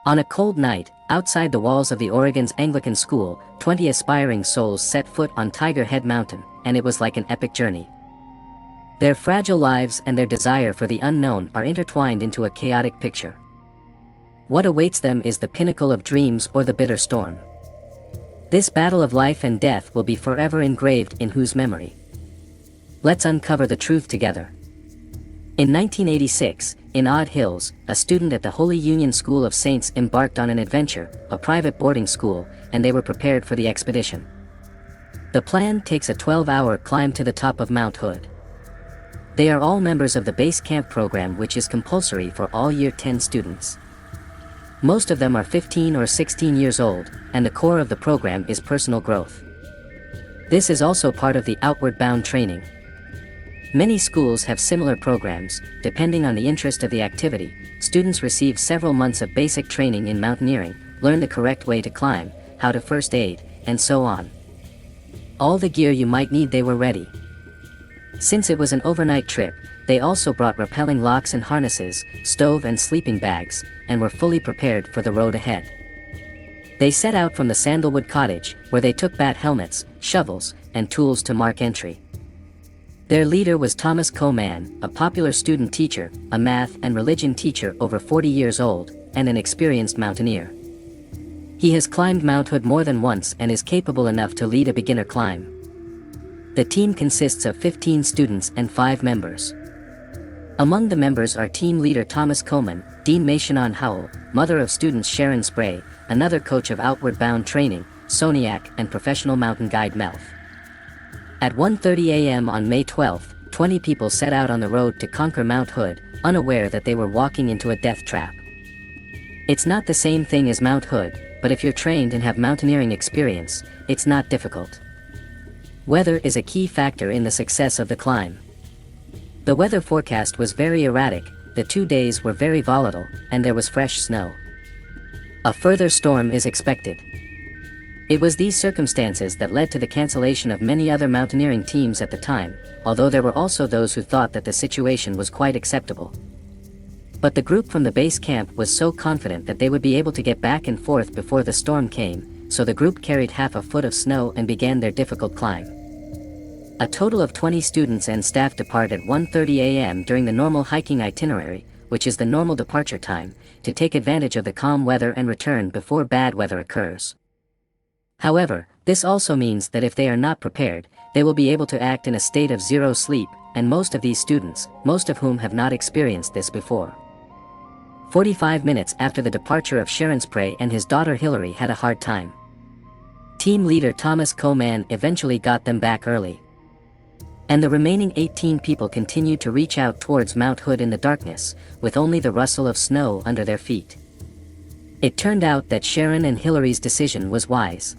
On a cold night, outside the walls of the Oregon's Anglican school, 20 aspiring souls set foot on Tiger Head Mountain, and it was like an epic journey. Their fragile lives and their desire for the unknown are intertwined into a chaotic picture. What awaits them is the pinnacle of dreams or the bitter storm. This battle of life and death will be forever engraved in whose memory? Let's uncover the truth together. In 1986, in Odd Hills, a student at the Holy Union School of Saints embarked on an adventure, a private boarding school, and they were prepared for the expedition. The plan takes a 12-hour climb to the top of Mount Hood. They are all members of the base camp program, which is compulsory for all Year 10 students. Most of them are 15 or 16 years old, and the core of the program is personal growth. This is also part of the Outward Bound training. Many schools have similar programs. Depending on the interest of the activity, students receive several months of basic training in mountaineering, learn the correct way to climb, how to first aid, and so on. All the gear you might need, they were ready. Since it was an overnight trip, they also brought rappelling locks and harnesses, stove and sleeping bags, and were fully prepared for the road ahead. They set out from the Sandalwood Cottage, where they took bat helmets, shovels, and tools to mark entry. Their leader was Thomas Coman, a popular student teacher, a math and religion teacher over 40 years old, and an experienced mountaineer. He has climbed Mount Hood more than once and is capable enough to lead a beginner climb. The team consists of 15 students and 5 members. Among the members are team leader Thomas Coman, Dean Maishanon Howell, mother of students Sharon Spray, another coach of Outward Bound training, Soniac, and professional mountain guide Melf. At 1:30 a.m. on May 12, 20 people set out on the road to conquer Mount Hood, unaware that they were walking into a death trap. It's not the same thing as Mount Hood, but if you're trained and have mountaineering experience, it's not difficult. Weather is a key factor in the success of the climb. The weather forecast was very erratic, the 2 days were very volatile, and there was fresh snow. A further storm is expected. It was these circumstances that led to the cancellation of many other mountaineering teams at the time, although there were also those who thought that the situation was quite acceptable. But the group from the base camp was so confident that they would be able to get back and forth before the storm came, so the group carried half a foot of snow and began their difficult climb. A total of 20 students and staff depart at 1:30 a.m. during the normal hiking itinerary, which is the normal departure time, to take advantage of the calm weather and return before bad weather occurs. However, this also means that if they are not prepared, they will be able to act in a state of zero sleep, and most of these students, most of whom have not experienced this before. 45 minutes after the departure of Sharon Spray and his daughter Hillary had a hard time. Team leader Thomas Coman eventually got them back early. And the remaining 18 people continued to reach out towards Mount Hood in the darkness, with only the rustle of snow under their feet. It turned out that Sharon and Hillary's decision was wise.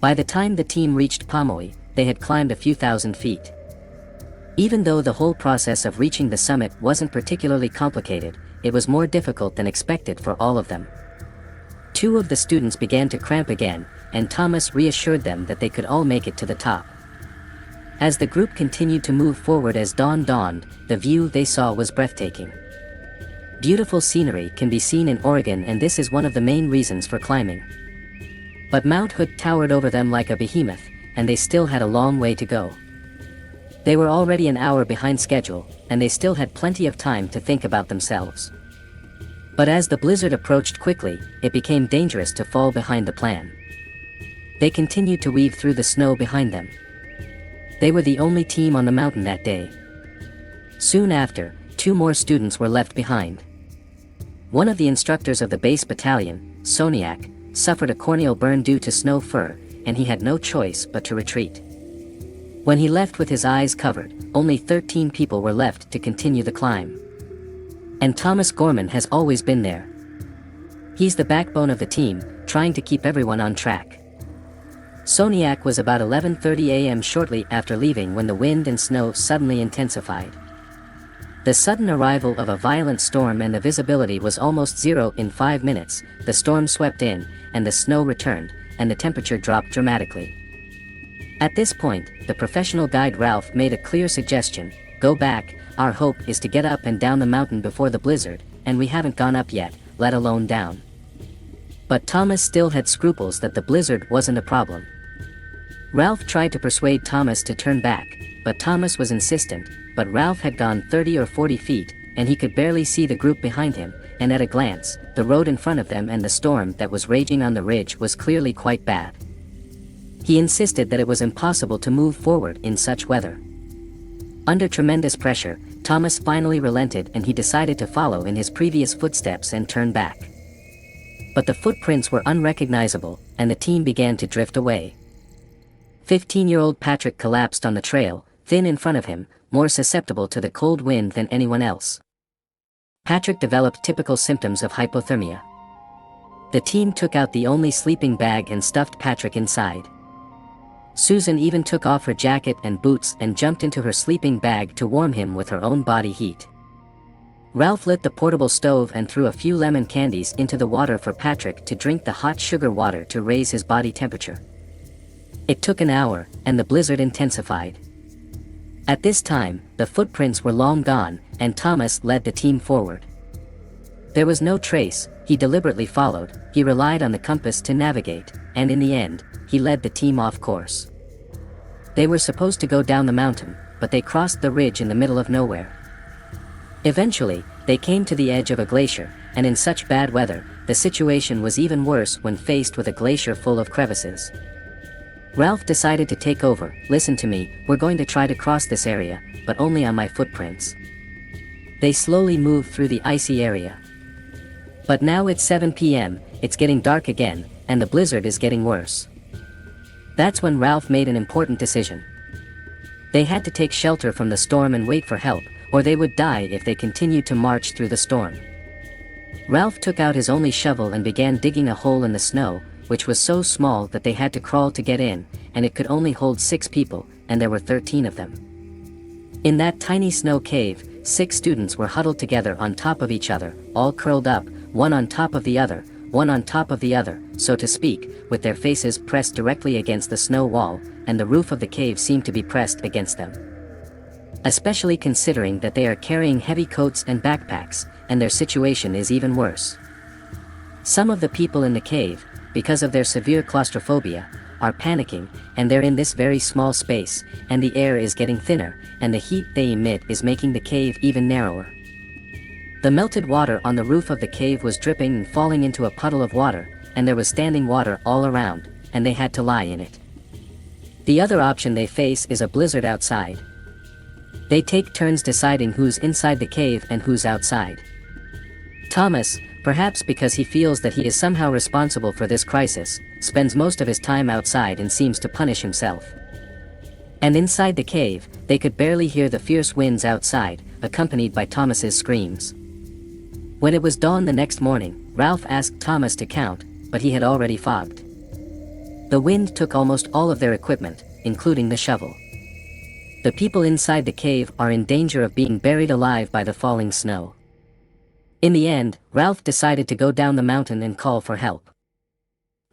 By the time the team reached Pomoe, they had climbed a few thousand feet. Even though the whole process of reaching the summit wasn't particularly complicated, it was more difficult than expected for all of them. 2 of the students began to cramp again, and Thomas reassured them that they could all make it to the top. As the group continued to move forward as dawn dawned, the view they saw was breathtaking. Beautiful scenery can be seen in Oregon, and this is one of the main reasons for climbing. But Mount Hood towered over them like a behemoth, and they still had a long way to go. They were already an hour behind schedule, and they still had plenty of time to think about themselves. But as the blizzard approached quickly, it became dangerous to fall behind the plan. They continued to weave through the snow behind them. They were the only team on the mountain that day. Soon after, 2 more students were left behind. One of the instructors of the base battalion, Soniac, suffered a corneal burn due to snow fur, and he had no choice but to retreat. When he left with his eyes covered, only 13 people were left to continue the climb. And Thomas Gorman has always been there. He's the backbone of the team, trying to keep everyone on track. Soniac was about 11:30 a.m. shortly after leaving when the wind and snow suddenly intensified. The sudden arrival of a violent storm and the visibility was almost zero in 5 minutes. The storm swept in, and the snow returned, and the temperature dropped dramatically. At this point, the professional guide Ralph made a clear suggestion: go back, our hope is to get up and down the mountain before the blizzard, and we haven't gone up yet, let alone down. But Thomas still had scruples that the blizzard wasn't a problem. Ralph tried to persuade Thomas to turn back, but Thomas was insistent, but Ralph had gone 30 or 40 feet, and he could barely see the group behind him, and at a glance, the road in front of them and the storm that was raging on the ridge was clearly quite bad. He insisted that it was impossible to move forward in such weather. Under tremendous pressure, Thomas finally relented and he decided to follow in his previous footsteps and turn back. But the footprints were unrecognizable, and the team began to drift away. 15-year-old Patrick collapsed on the trail, thin in front of him, more susceptible to the cold wind than anyone else. Patrick developed typical symptoms of hypothermia. The team took out the only sleeping bag and stuffed Patrick inside. Susan even took off her jacket and boots and jumped into her sleeping bag to warm him with her own body heat. Ralph lit the portable stove and threw a few lemon candies into the water for Patrick to drink the hot sugar water to raise his body temperature. It took an hour, and the blizzard intensified. At this time, the footprints were long gone, and Thomas led the team forward. There was no trace, he deliberately followed, he relied on the compass to navigate, and in the end, he led the team off course. They were supposed to go down the mountain, but they crossed the ridge in the middle of nowhere. Eventually, they came to the edge of a glacier, and in such bad weather, the situation was even worse when faced with a glacier full of crevices. Ralph decided to take over. Listen to me, we're going to try to cross this area, but only on my footprints. They slowly moved through the icy area. But now it's 7 p.m., it's getting dark again, and the blizzard is getting worse. That's when Ralph made an important decision. They had to take shelter from the storm and wait for help, or they would die if they continued to march through the storm. Ralph took out his only shovel and began digging a hole in the snow, which was so small that they had to crawl to get in, and it could only hold 6 people, and there were 13 of them. In that tiny snow cave, 6 students were huddled together on top of each other, all curled up, one on top of the other, one on top of the other, so to speak, with their faces pressed directly against the snow wall, and the roof of the cave seemed to be pressed against them. Especially considering that they are carrying heavy coats and backpacks, and their situation is even worse. Some of the people in the cave, because of their severe claustrophobia, are panicking, and they're in this very small space, and the air is getting thinner, and the heat they emit is making the cave even narrower. The melted water on the roof of the cave was dripping and falling into a puddle of water, and there was standing water all around, and they had to lie in it. The other option they face is a blizzard outside. They take turns deciding who's inside the cave and who's outside. Thomas, perhaps because he feels that he is somehow responsible for this crisis, spends most of his time outside and seems to punish himself. And inside the cave, they could barely hear the fierce winds outside, accompanied by Thomas's screams. When it was dawn the next morning, Ralph asked Thomas to count, but he had already fogged. The wind took almost all of their equipment, including the shovel. The people inside the cave are in danger of being buried alive by the falling snow. In the end, Ralph decided to go down the mountain and call for help.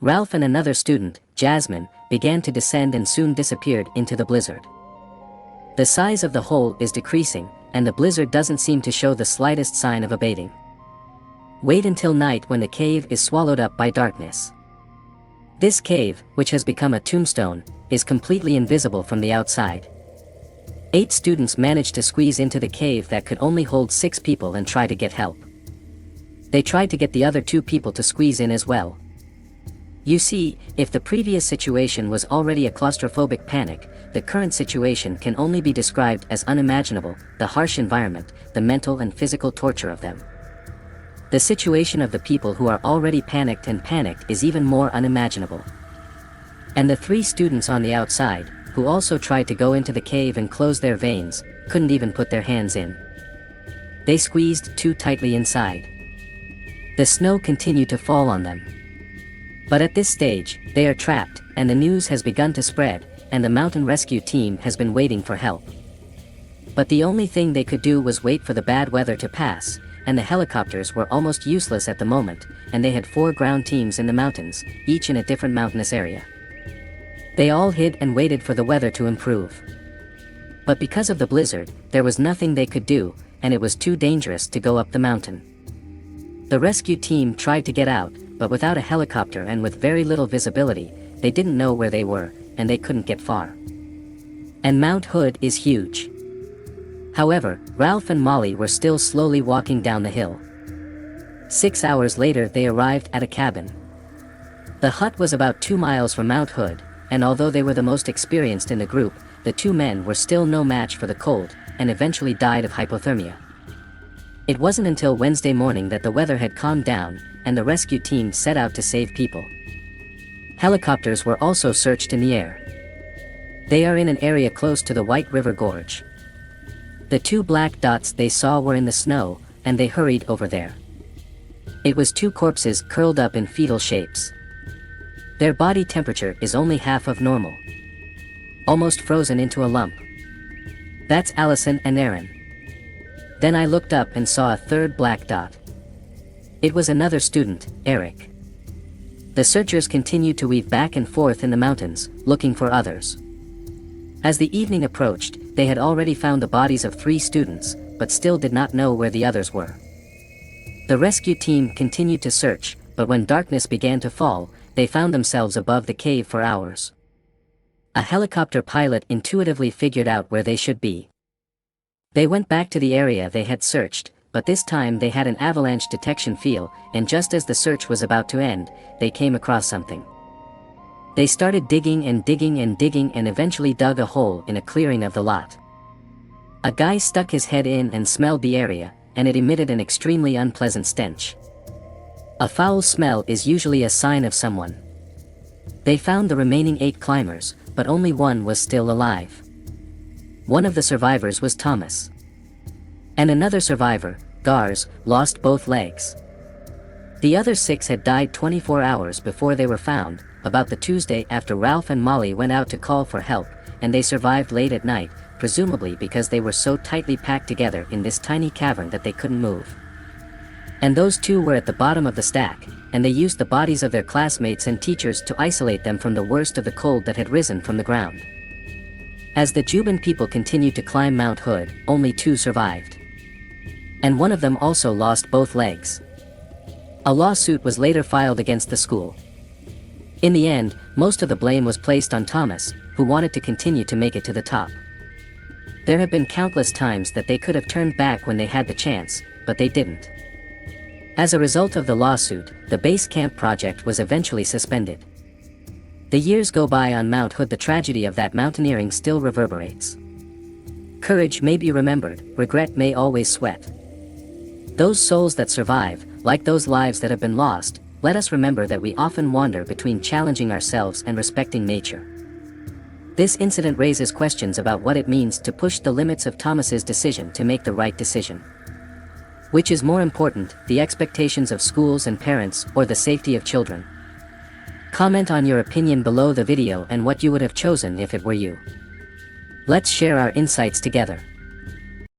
Ralph and another student, Jasmine, began to descend and soon disappeared into the blizzard. The size of the hole is decreasing, and the blizzard doesn't seem to show the slightest sign of abating. Wait until night when the cave is swallowed up by darkness. This cave, which has become a tombstone, is completely invisible from the outside. 8 students managed to squeeze into the cave that could only hold 6 people and try to get help. They tried to get the other 2 people to squeeze in as well. You see, if the previous situation was already a claustrophobic panic, the current situation can only be described as unimaginable, the harsh environment, the mental and physical torture of them. The situation of the people who are already panicked is even more unimaginable. And the 3 students on the outside, who also tried to go into the cave and close their veins, couldn't even put their hands in. They squeezed too tightly inside. The snow continued to fall on them. But at this stage, they are trapped, and the news has begun to spread, and the mountain rescue team has been waiting for help. But the only thing they could do was wait for the bad weather to pass, and the helicopters were almost useless at the moment, and they had 4 ground teams in the mountains, each in a different mountainous area. They all hid and waited for the weather to improve. But because of the blizzard, there was nothing they could do, and it was too dangerous to go up the mountain. The rescue team tried to get out, but without a helicopter and with very little visibility, they didn't know where they were, and they couldn't get far. And Mount Hood is huge. However, Ralph and Molly were still slowly walking down the hill. 6 hours later they arrived at a cabin. The hut was about 2 miles from Mount Hood, and although they were the most experienced in the group, the two men were still no match for the cold, and eventually died of hypothermia. It wasn't until Wednesday morning that the weather had calmed down, and the rescue team set out to save people. Helicopters were also searched in the air. They are in an area close to the White River Gorge. The 2 black dots they saw were in the snow, and they hurried over there. It was 2 corpses curled up in fetal shapes. Their body temperature is only half of normal. Almost frozen into a lump. That's Allison and Aaron. Then I looked up and saw a 3rd black dot. It was another student, Eric. The searchers continued to weave back and forth in the mountains, looking for others. As the evening approached, they had already found the bodies of 3 students, but still did not know where the others were. The rescue team continued to search, but when darkness began to fall, they found themselves above the cave for hours. A helicopter pilot intuitively figured out where they should be. They went back to the area they had searched, but this time they had an avalanche detection field, and just as the search was about to end, they came across something. They started digging and digging and digging and eventually dug a hole in a clearing of the lot. A guy stuck his head in and smelled the area, and it emitted an extremely unpleasant stench. A foul smell is usually a sign of someone. They found the remaining 8 climbers, but only one was still alive. One of the survivors was Thomas. And another survivor, Gars, lost both legs. The other 6 had died 24 hours before they were found, about the Tuesday after Ralph and Molly went out to call for help, and they survived late at night, presumably because they were so tightly packed together in this tiny cavern that they couldn't move. And those 2 were at the bottom of the stack, and they used the bodies of their classmates and teachers to isolate them from the worst of the cold that had risen from the ground. As the Juban people continued to climb Mount Hood, only 2 survived. And one of them also lost both legs. A lawsuit was later filed against the school. In the end, most of the blame was placed on Thomas, who wanted to continue to make it to the top. There have been countless times that they could have turned back when they had the chance, but they didn't. As a result of the lawsuit, the base camp project was eventually suspended. The years go by on Mount Hood, the tragedy of that mountaineering still reverberates. Courage may be remembered, regret may always sweat. Those souls that survive, like those lives that have been lost, let us remember that we often wander between challenging ourselves and respecting nature. This incident raises questions about what it means to push the limits of Thomas's decision to make the right decision. Which is more important, the expectations of schools and parents or the safety of children? Comment on your opinion below the video and what you would have chosen if it were you. Let's share our insights together.